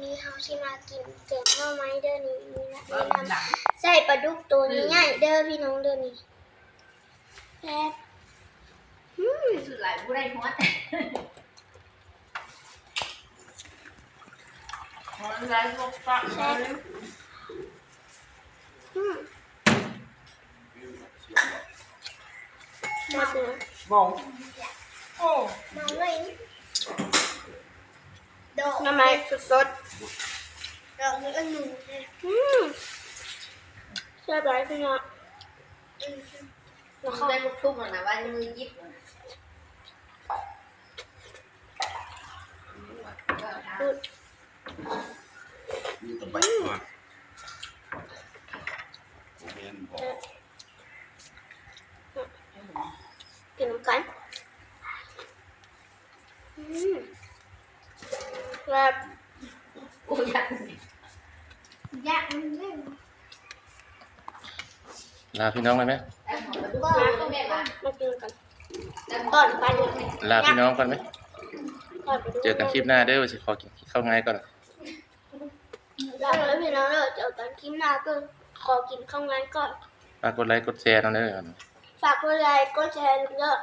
นี้เฮาสิมากินแกงหน่อไม้เด้อนี่นะแนะนำใส่ปลาดุกตัวใหญ่ๆเด้อพี่น้องเด้อนี่แซ่บสุดหลายผู้ได้หัวแต่หัวไรพวกปากเลยมาเด้อ มอง โอ้มาเลยดอก น้ำไม้สด ดอกนี้อันหนึ่งๆแซ่บหลายพี่น้อง แล้วเขา ได้ลูกทุ่งนะว่ามือยิบมีตะไบมาเรียนบอก กินน้ำกันแบบ โอ้ยอยาก ยากมันเล่น ลาพี่น้องเลยไหม แต่หัวดูก็แม่มา มากินกันก่อนไปเลย ลาพี่น้องก่อนไหม ก่อนไปดู เจอกันคลิปหน้าเด้อสิขอกินข้าวไงก่อน แล้วพี่น้องเราเจอกันคลิปหน้าก็ขอกินข้าวงานก่อน ฝากกดไลค์กดแชร์น้องเด้อ ฝากกดไลค์กดแชร์เยอะ